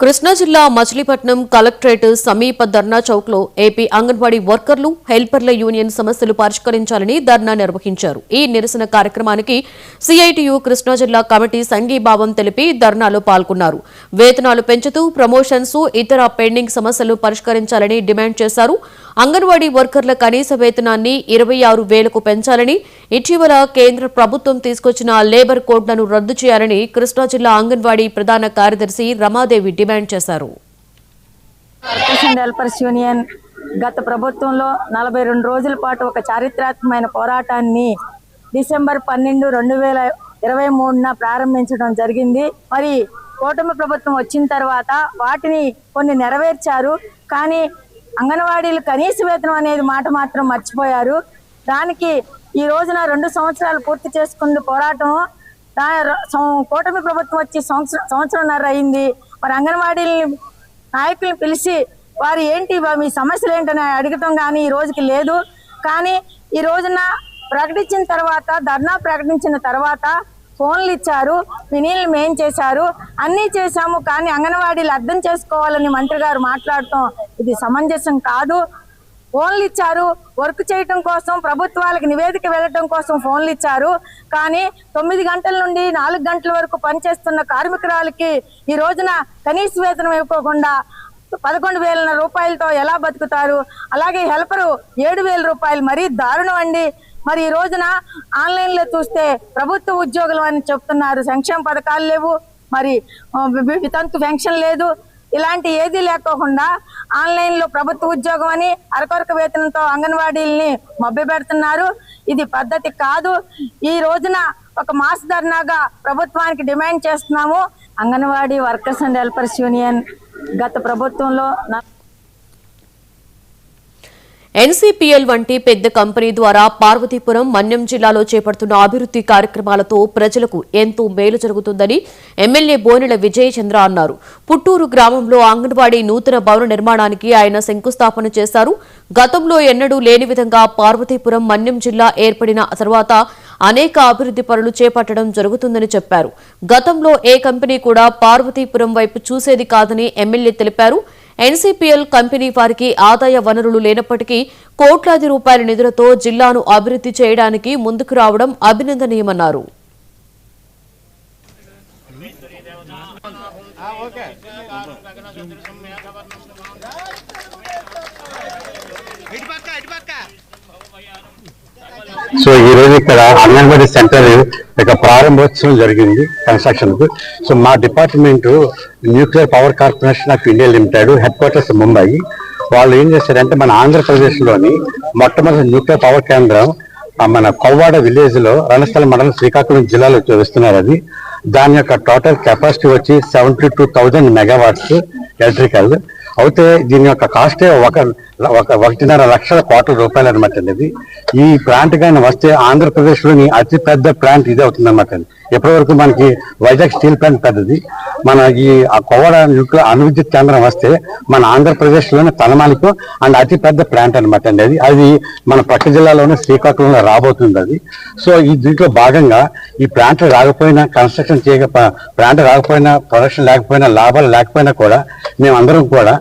కృష్ణా జిల్లా మచిలీపట్నం కలెక్టరేట్ సమీప ధర్నా చౌక్ లో ఏపీ అంగన్వాడీ వర్కర్లు హెల్పర్ల యూనియన్ సమస్యలు పరిష్కరించాలని ధర్నా నిర్వహించారు. ఈ నిరసన కార్యక్రమానికి సిఐటియు కృష్ణా జిల్లా కమిటీ సంఘీభావం తెలిపి ధర్నాలో పాల్గొన్నారు. వేతనాలు పెంచుతూ ప్రమోషన్స్ ఇతర పెండింగ్ సమస్యలు పరిష్కరించాలని డిమాండ్ చేశారు. అంగన్వాడీ వర్కర్ల కనీస వేతనాన్ని 26,000కు పెంచాలని, ఇటీవల కేంద్ర ప్రభుత్వం తీసుకొచ్చిన లేబర్ కోడ్లను రద్దు చేయాలని కృష్ణా జిల్లా అంగన్వాడీ ప్రధాన కార్యదర్శి రమాదేవి డిమాండ్ చేశారు. హెల్పర్స్ యూనియన్ గత ప్రభుత్వంలో 42 రోజుల పాటు ఒక చారిత్రాత్మకమైన పోరాటాన్ని డిసెంబర్ 12, 2023న ప్రారంభించడం జరిగింది. మరి కూటమి ప్రభుత్వం వచ్చిన తర్వాత వాటిని కొన్ని నెరవేర్చారు. కానీ అంగన్వాడీలు కనీస వేతనం అనేది మాట మాత్రం మర్చిపోయారు. దానికి ఈ రోజున 2 సంవత్సరాలు పూర్తి చేసుకున్న పోరాటం కూటమి ప్రభుత్వం వచ్చి సంవత్సరంన్నర అయింది. మరి అంగన్వాడీ నాయకులను పిలిచి వారు ఏంటి మీ సమస్యలు ఏంటని అడగటం కానీ ఈ రోజుకి లేదు. కానీ ఈ రోజున ప్రకటించిన తర్వాత ధర్నా ప్రకటించిన తర్వాత ఫోన్లు ఇచ్చారు, వినీళ్ళు మేం చేశారు, అన్నీ చేశాము. కానీ అంగన్వాడీలు అర్థం చేసుకోవాలని మంత్రి గారు మాట్లాడటం ఇది సమంజసం కాదు. ఫోన్లు ఇచ్చారు, వర్క్ చేయటం కోసం, ప్రభుత్వాలకు నివేదిక వెళ్ళటం కోసం ఫోన్లు ఇచ్చారు. కానీ 9 గంటల నుండి 4 గంటల వరకు పనిచేస్తున్న కార్మికురాలకి ఈ రోజున కనీస వేతనం ఇవ్వకుండా 11,000 రూపాయలతో ఎలా బతుకుతారు? అలాగే హెల్పరు 7,000 రూపాయలు, మరీ దారుణం అండి. మరి ఈ రోజున ఆన్లైన్లో చూస్తే ప్రభుత్వ ఉద్యోగులు అని చెప్తున్నారు, సంక్షేమ పథకాలు లేవు, మరి వితంతు పెన్షన్ లేదు, ఇలాంటి ఏదీ లేకోకుండా ఆన్లైన్లో ప్రభుత్వ ఉద్యోగం అని అరకొరక వేతనంతో అంగన్వాడీల్ని మభ్యపెడుతున్నారు. ఇది పద్ధతి కాదు. ఈ రోజున ఒక మాస్ ధర్నాగా ప్రభుత్వానికి డిమాండ్ చేస్తున్నాము. Anganwadi workers and helpers union గత ప్రభుత్వంలో ఎన్సీపీఎల్ వంటి పెద్ద కంపెనీ ద్వారా పార్వతీపురం, మన్యం జిల్లాలో చేపడుతున్న అభివృద్ది కార్యక్రమాలతో ప్రజలకు ఎంతో మేలు జరుగుతుందని ఎమ్మెల్యే బోనెల విజయచంద్ర అన్నారు. పుట్టూరు గ్రామంలో అంగన్వాడీ నూతన భవన నిర్మాణానికి ఆయన శంకుస్థాపన చేశారు. గతంలో ఎన్నడూ లేని విధంగా పార్వతీపురం, మన్యం జిల్లా ఏర్పడిన తర్వాత అనేక అభివృద్ది పనులు చేపట్టడం జరుగుతుందని చెప్పారు. గతంలో ఏ కంపెనీ కూడా పార్వతీపురం వైపు చూసేది కాదని ఎమ్మెల్యే తెలిపారు. ఎన్సీపీఎల్ కంపెనీ వారికి ఆదాయ వనరులు లేనప్పటికీ కోట్లాది రూపాయల నిధులతో జిల్లాను అభివృద్ది చేయడానికి ముందుకు రావడం అభినందనీయమన్నారు. సో ఈ రోజు ఇక్కడ అంగన్వాడీ సెంటర్ ఇక ప్రారంభోత్సవం జరిగింది కన్స్ట్రక్షన్ కు. సో మా department nuclear power corporation of India limited head quarters Mumbai వాళ్ళు ఏం చేశారంటే మన ఆంధ్రప్రదేశ్ లోని మొట్టమొదటి న్యూక్లియర్ పవర్ కేంద్రం మన కొవ్వాడ విలేజ్ లో రణస్థలం మండలం శ్రీకాకుళం జిల్లాలో చూపిస్తున్నారు. అది దాని యొక్క టోటల్ కెపాసిటీ వచ్చి 72,000 మెగావాట్స్ ఎలక్ట్రికల్. అయితే దీని యొక్క కాస్ట్ 1.5 లక్షల కోట్ల రూపాయలు అనమాట అండి. ఈ ప్లాంట్ కానీ వస్తే ఆంధ్రప్రదేశ్ లోని అతి పెద్ద ప్లాంట్ ఇదే అవుతుంది అనమాట అండి. ఎప్పటి వరకు మనకి వైజాగ్ స్టీల్ ప్లాంట్ పెద్దది, మన ఈ కొవ్వాడ న్యూక్లియర్ అణువిద్యుత్ కేంద్రం వస్తే మన ఆంధ్రప్రదేశ్ లోనే తలమానికం అండ్ అతి పెద్ద ప్లాంట్ అనమాట అండి. అది మన పక్క జిల్లాలోనే శ్రీకాకుళంలో రాబోతుంది అది. సో ఈ దీంట్లో భాగంగా ఈ ప్లాంట్ రాకపోయినా, కన్స్ట్రక్షన్ ప్లాంట్ రాకపోయినా, ప్రొడక్షన్ లేకపోయినా, లాభాలు లేకపోయినా కూడా మేమందరం కూడా